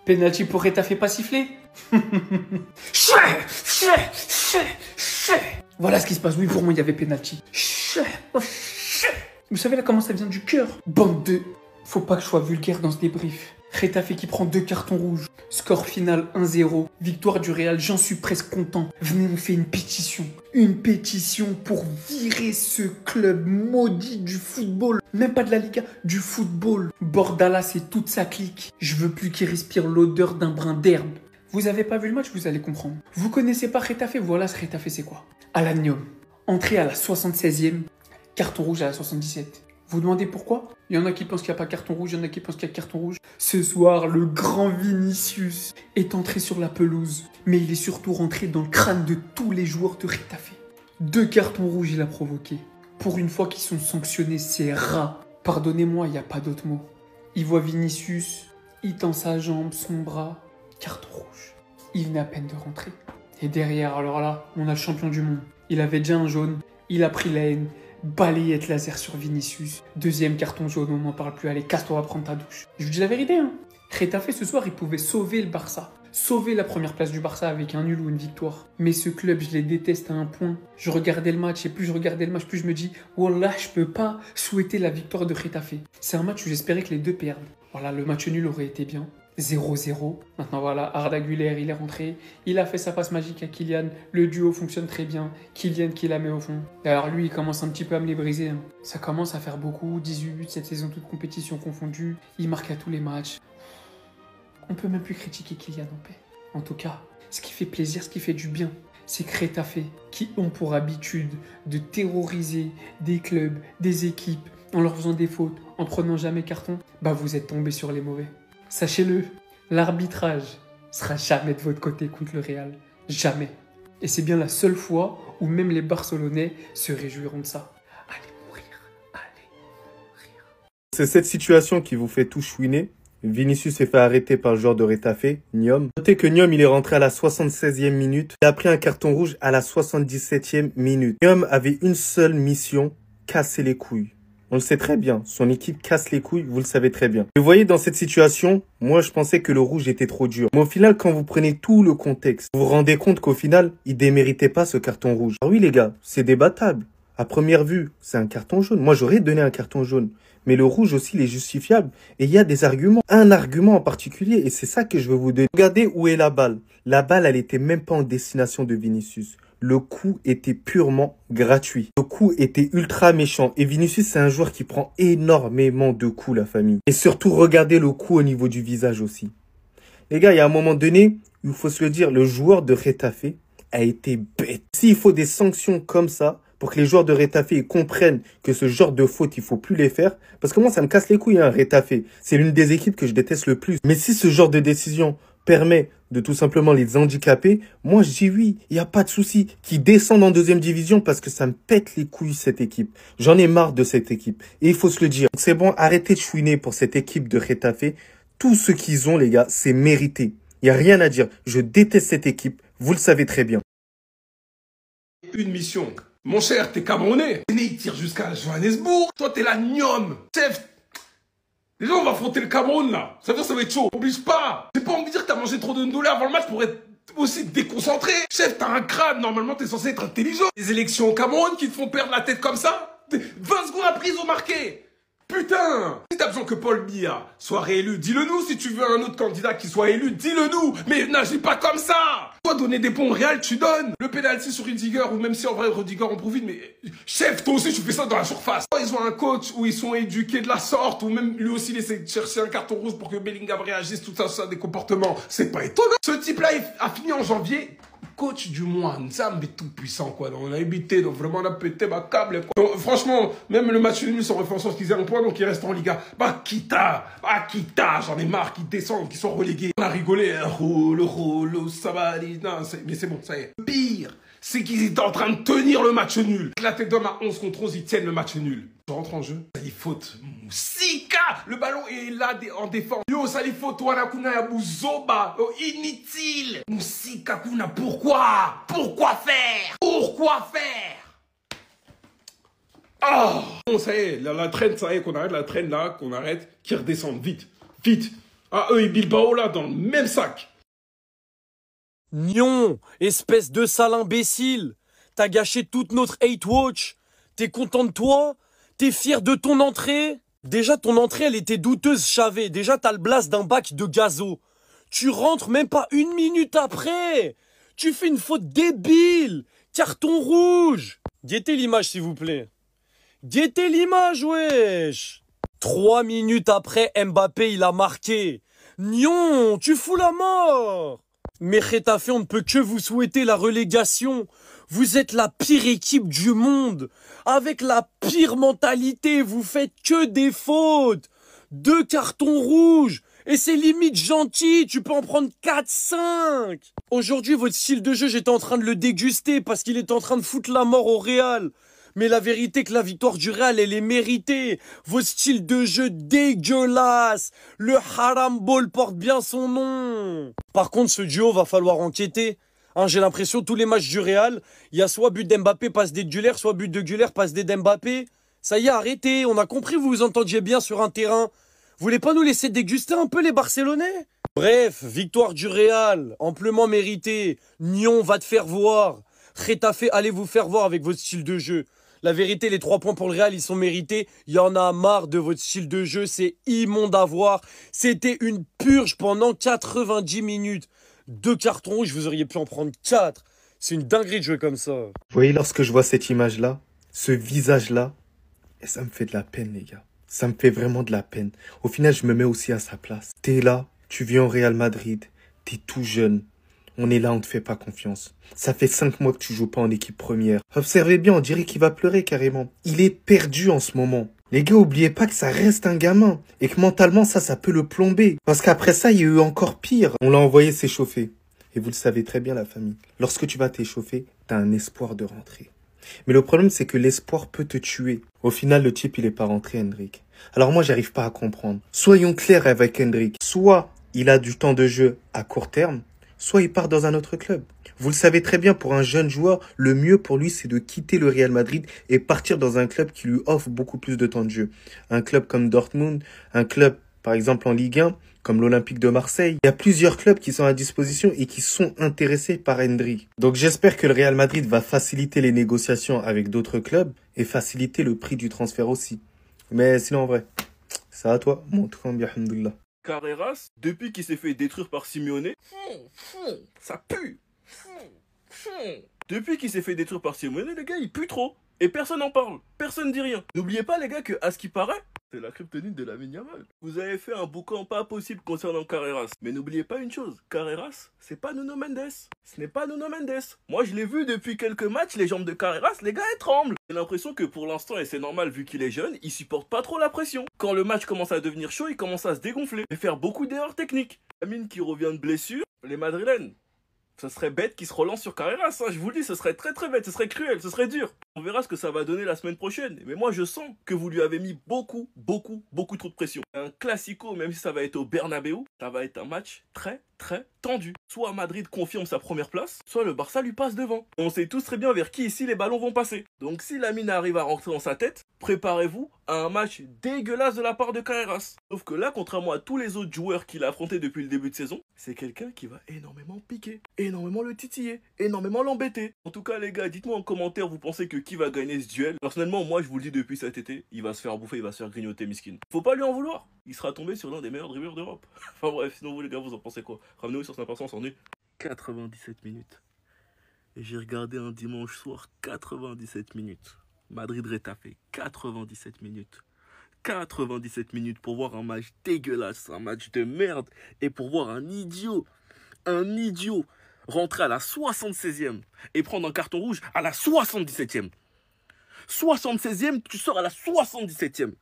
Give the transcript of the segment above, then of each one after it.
Penalty pour Retafe pas sifflé. Voilà ce qui se passe. Oui, pour moi, il y avait penalty. Vous savez là comment ça vient du cœur. Bande de... Faut pas que je sois vulgaire dans ce débrief. Retafe qui prend 2 cartons rouges. Score final 1-0. Victoire du Real, j'en suis presque content. Venez, on fait une pétition. Une pétition pour virer ce club maudit du football. Même pas de la Liga, du football. Bordalas et toute sa clique. Je veux plus qu'il respire l'odeur d'un brin d'herbe. Vous avez pas vu le match, vous allez comprendre. Vous connaissez pas Retafe, voilà ce Retafe c'est quoi. Alanium, entrée à la 76e, carton rouge à la 77. Vous demandez pourquoi? Il y en a qui pensent qu'il n'y a pas carton rouge, il y en a qui pensent qu'il y a carton rouge. Ce soir, le grand Vinicius est entré sur la pelouse, mais il est surtout rentré dans le crâne de tous les joueurs de Retafe. 2 cartons rouges il a provoqué. Pour une fois qu'ils sont sanctionnés, c'est rats. Pardonnez-moi, il n'y a pas d'autre mot. Il voit Vinicius, il tend sa jambe, son bras, carton rouge. Il venait à peine de rentrer. Et derrière, alors là, on a le champion du monde. Il avait déjà un jaune, il a pris la haine. Balayette laser sur Vinicius. 2e carton jaune, on n'en parle plus. Allez, casse-toi, va prendre ta douche. Je vous dis la vérité, hein. Retafe, ce soir, il pouvait sauver le Barça. Sauver la première place du Barça avec un nul ou une victoire. Mais ce club, je les déteste à un point. Je regardais le match et plus je regardais le match, plus je me dis « Wallah, je peux pas souhaiter la victoire de Retafe ». C'est un match où j'espérais que les deux perdent. Voilà, le match nul aurait été bien. 0-0. Maintenant voilà, Arda Güler, il est rentré. Il a fait sa passe magique à Kylian. Le duo fonctionne très bien. Kylian qui la met au fond. Et alors lui, il commence un petit peu à me les briser. Hein. Ça commence à faire beaucoup. 18 buts cette saison, toute compétition confondue. Il marque à tous les matchs. On peut même plus critiquer Kylian en paix. En tout cas, ce qui fait plaisir, ce qui fait du bien, c'est que Retafe, qui ont pour habitude de terroriser des clubs, des équipes, en leur faisant des fautes, en prenant jamais carton, bah vous êtes tombés sur les mauvais. Sachez-le, l'arbitrage sera jamais de votre côté contre le Real. Jamais. Et c'est bien la seule fois où même les Barcelonais se réjouiront de ça. Allez mourir, allez mourir. C'est cette situation qui vous fait tout chouiner. Vinicius s'est fait arrêter par le joueur de Retafe, Nyom. Notez que Nyom, il est rentré à la 76e minute. Il a pris un carton rouge à la 77e minute. Nyom avait une seule mission, casser les couilles. On le sait très bien, son équipe casse les couilles, vous le savez très bien. Vous voyez, dans cette situation, moi je pensais que le rouge était trop dur. Mais au final, quand vous prenez tout le contexte, vous vous rendez compte qu'au final, il déméritait pas ce carton rouge. Alors oui les gars, c'est débattable. À première vue, c'est un carton jaune. Moi j'aurais donné un carton jaune. Mais le rouge aussi, il est justifiable. Et il y a des arguments. Un argument en particulier, et c'est ça que je veux vous donner. Regardez où est la balle. La balle, elle était même pas en destination de Vinicius. Le coup était purement gratuit. Le coup était ultra méchant. Et Vinicius, c'est un joueur qui prend énormément de coups, la famille. Et surtout, regardez le coup au niveau du visage aussi. Les gars, il y a un moment donné, il faut se le dire, le joueur de Retafe a été bête. S'il faut des sanctions comme ça, pour que les joueurs de Retafe comprennent que ce genre de faute, il faut plus les faire. Parce que moi, ça me casse les couilles, hein, Retafe. C'est l'une des équipes que je déteste le plus. Mais si ce genre de décision permet de tout simplement les handicaper, moi je dis oui, il n'y a pas de souci. Qu'ils descendent en 2e division parce que ça me pète les couilles cette équipe. J'en ai marre de cette équipe. Et il faut se le dire. C'est bon, arrêtez de chouiner pour cette équipe de Retafe. Tout ce qu'ils ont, les gars, c'est mérité. Il n'y a rien à dire. Je déteste cette équipe. Vous le savez très bien. Une mission. Mon cher, t'es Camerounais. Il tire jusqu'à Johannesburg. Toi, t'es la Nyom. Chef, déjà, on va affronter le Cameroun, là. Ça veut dire que ça va être chaud. Oblige pas. J'ai pas envie de dire que t'as mangé trop de ndolé avant le match pour être aussi déconcentré. Chef, t'as un crâne. Normalement, t'es censé être intelligent. Les élections au Cameroun qui te font perdre la tête comme ça. 20 secondes après, ils ont marqué. Putain! Si t'as besoin que Paul Biya soit réélu, dis-le nous. Si tu veux un autre candidat qui soit élu, dis-le nous. Mais n'agis pas comme ça! Toi, donner des bons réels, tu donnes. Le penalty sur Rudiger, ou même si en vrai Rudiger en profite, mais chef, toi aussi tu fais ça dans la surface. Ils ont un coach où ils sont éduqués de la sorte, ou même lui aussi il essaie de chercher un carton rouge pour que Bellingham réagisse, tout ça, des comportements. C'est pas étonnant. Ce type-là a fini en janvier. Coach du mois, Nzambe est tout puissant, quoi. Donc, on a évité, donc vraiment, on a pété ma câble, quoi. Donc, franchement, même le match nul, ils sont refait en sorte qu'ils aient un point, donc ils restent en Liga. Bakita, j'en ai marre qu'ils descendent, qu'ils soient relégués. On a rigolé, le Sabali, non, mais c'est bon, ça y est. Le pire, c'est qu'ils étaient en train de tenir le match nul. La tête d'homme à 11 contre 11, ils tiennent le match nul. Je rentre en jeu, ça y faute. Moussika, le ballon est là en défense. Yo, ça y faute, Wanakuna Yabuzoba, inutile. Moussika Kuna, pourquoi? Pourquoi faire? Pourquoi faire? Ah! Bon, ça y est, la traîne, ça y est, qu'on arrête la traîne là, qu'on arrête, qui redescende, vite, vite. Ah, eux et Bilbao là, dans le même sac. Nyon, espèce de sale imbécile. T'as gâché toute notre hate watch. T'es content de toi? T'es fier de ton entrée? Déjà, ton entrée, elle était douteuse, Chavé. Déjà, t'as le blast d'un bac de gazo. Tu rentres même pas une minute après. Tu fais une faute débile. Carton rouge. Guettez l'image, s'il vous plaît. Guettez l'image, wesh. 3 minutes après, Mbappé, il a marqué. Nyon, tu fous la mort. Mais Getafe, on ne peut que vous souhaiter la relégation. Vous êtes la pire équipe du monde. Avec la pire mentalité, vous faites que des fautes. 2 cartons rouges. Et c'est limite gentil, tu peux en prendre 4-5. Aujourd'hui, votre style de jeu, j'étais en train de le déguster parce qu'il est en train de foutre la mort au Real. Mais la vérité que la victoire du Real, elle est méritée. Vos styles de jeu dégueulasses. Le haram ball porte bien son nom. Par contre, ce duo, va falloir enquêter. Hein, j'ai l'impression que tous les matchs du Real, il y a soit but d'Mbappé, passe des Güler, soit but de Güler, passe des d'Mbappé. Ça y est, arrêtez. On a compris, vous vous entendiez bien sur un terrain. Vous voulez pas nous laisser déguster un peu les Barcelonais? Bref, victoire du Real, amplement méritée. Nyon va te faire voir. Getafe, allez vous faire voir avec votre style de jeu. La vérité, les 3 points pour le Real, ils sont mérités. Il y en a marre de votre style de jeu. C'est immonde à voir. C'était une purge pendant 90 minutes. 2 cartons rouges, vous auriez pu en prendre 4. C'est une dinguerie de jouer comme ça. Vous voyez, lorsque je vois cette image-là, ce visage-là, et ça me fait de la peine, les gars. Ça me fait vraiment de la peine. Au final, je me mets aussi à sa place. T'es là, tu viens au Real Madrid, t'es tout jeune. On est là, on te fait pas confiance. Ça fait 5 mois que tu joues pas en équipe première. Observez bien, on dirait qu'il va pleurer carrément. Il est perdu en ce moment. Les gars, oubliez pas que ça reste un gamin. Et que mentalement, ça peut le plomber. Parce qu'après ça, il y a eu encore pire. On l'a envoyé s'échauffer. Et vous le savez très bien, la famille. Lorsque tu vas t'échauffer, t'as un espoir de rentrer. Mais le problème, c'est que l'espoir peut te tuer. Au final, le type, il est pas rentré, Hendrik. Alors moi, j'arrive pas à comprendre. Soyons clairs avec Hendrik. Soit il a du temps de jeu à court terme, soit il part dans un autre club. Vous le savez très bien, pour un jeune joueur, le mieux pour lui, c'est de quitter le Real Madrid et partir dans un club qui lui offre beaucoup plus de temps de jeu. Un club comme Dortmund, un club, par exemple, en Ligue 1, comme l'Olympique de Marseille. Il y a plusieurs clubs qui sont à disposition et qui sont intéressés par Hendrik. Donc j'espère que le Real Madrid va faciliter les négociations avec d'autres clubs et faciliter le prix du transfert aussi. Mais sinon, en vrai, c'est à toi, mon tout bien, alhamdoulilah. Carreras, depuis qu'il s'est fait détruire par Simeone, ça pue. Depuis qu'il s'est fait détruire par Simeone, les gars, il pue trop. Et personne n'en parle, personne dit rien. N'oubliez pas, les gars, que à ce qui paraît, c'est la kryptonite de Lamine Yamal. Vous avez fait un boucan pas possible concernant Carreras. Mais n'oubliez pas une chose, Carreras, c'est pas Nuno Mendes. Ce n'est pas Nuno Mendes. Moi, je l'ai vu depuis quelques matchs, les jambes de Carreras, les gars, elles tremblent. J'ai l'impression que pour l'instant, et c'est normal vu qu'il est jeune, il supporte pas trop la pression. Quand le match commence à devenir chaud, il commence à se dégonfler et faire beaucoup d'erreurs techniques. Lamine qui revient de blessure, les Madrilènes. Ce serait bête qu'il se relance sur Carreras, hein, je vous le dis, ce serait très très bête, ce serait cruel, ce serait dur. On verra ce que ça va donner la semaine prochaine. Mais moi je sens que vous lui avez mis beaucoup trop de pression. Un classico, même si ça va être au Bernabeu, ça va être un match très tendu. Soit Madrid confirme sa première place, soit le Barça lui passe devant. On sait tous très bien vers qui ici les ballons vont passer. Donc si Lamine arrive à rentrer dans sa tête, préparez-vous à un match dégueulasse de la part de Carreras. Sauf que là, contrairement à tous les autres joueurs qu'il a affrontés depuis le début de saison, c'est quelqu'un qui va énormément piquer, énormément le titiller, énormément l'embêter. En tout cas les gars, dites-moi en commentaire, vous pensez que qui va gagner ce duel? Personnellement, moi je vous le dis depuis cet été, il va se faire bouffer, il va se faire grignoter miskin. Faut pas lui en vouloir, il sera tombé sur l'un des meilleurs dribbleurs d'Europe. Enfin bref, sinon vous les gars, vous en pensez quoi? Ramenez-vous sur 5%, on est 97 minutes. Et j'ai regardé un dimanche soir 97 minutes. Madrid-Retafe, 97 minutes. 97 minutes pour voir un match dégueulasse, un match de merde. Et pour voir un idiot rentrer à la 76e et prendre un carton rouge à la 77e. 76e, tu sors à la 77e.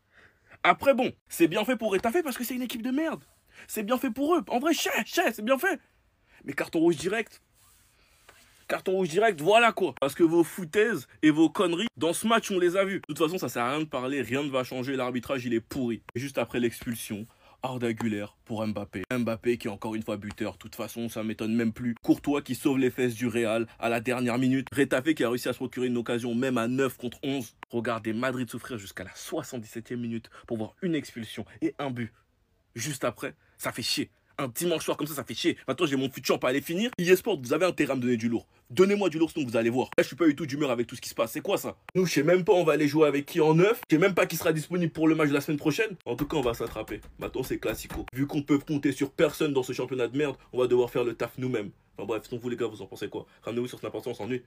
Après bon, c'est bien fait pour Retafe parce que c'est une équipe de merde. C'est bien fait pour eux. En vrai, c'est bien fait. Mais carton rouge direct. Carton rouge direct, voilà quoi. Parce que vos foutaises et vos conneries, dans ce match, on les a vues. De toute façon, ça sert à rien de parler, rien ne va changer. L'arbitrage, il est pourri. Et juste après l'expulsion, Arda Güler pour Mbappé. Mbappé qui est encore une fois buteur. De toute façon, ça m'étonne même plus. Courtois qui sauve les fesses du Real à la dernière minute. Retafe qui a réussi à se procurer une occasion même à 9 contre 11. Regardez Madrid souffrir jusqu'à la 77e minute pour voir une expulsion et un but. Juste après, ça fait chier. Un dimanche soir comme ça fait chier. Maintenant, j'ai mon futur pour aller finir. eSport, vous avez intérêt à me donner du lourd. Donnez-moi du lourd, sinon vous allez voir. Là, je suis pas du tout d'humeur avec tout ce qui se passe. C'est quoi ça? Nous, je sais même pas on va aller jouer avec qui en neuf. Je sais même pas qui sera disponible pour le match de la semaine prochaine. En tout cas, on va s'attraper. Maintenant, c'est classico. Vu qu'on peut compter sur personne dans ce championnat de merde, on va devoir faire le taf nous-mêmes. Enfin bref, sinon vous les gars, vous en pensez quoi? Ramenez-vous sur Snap, on s'ennuie.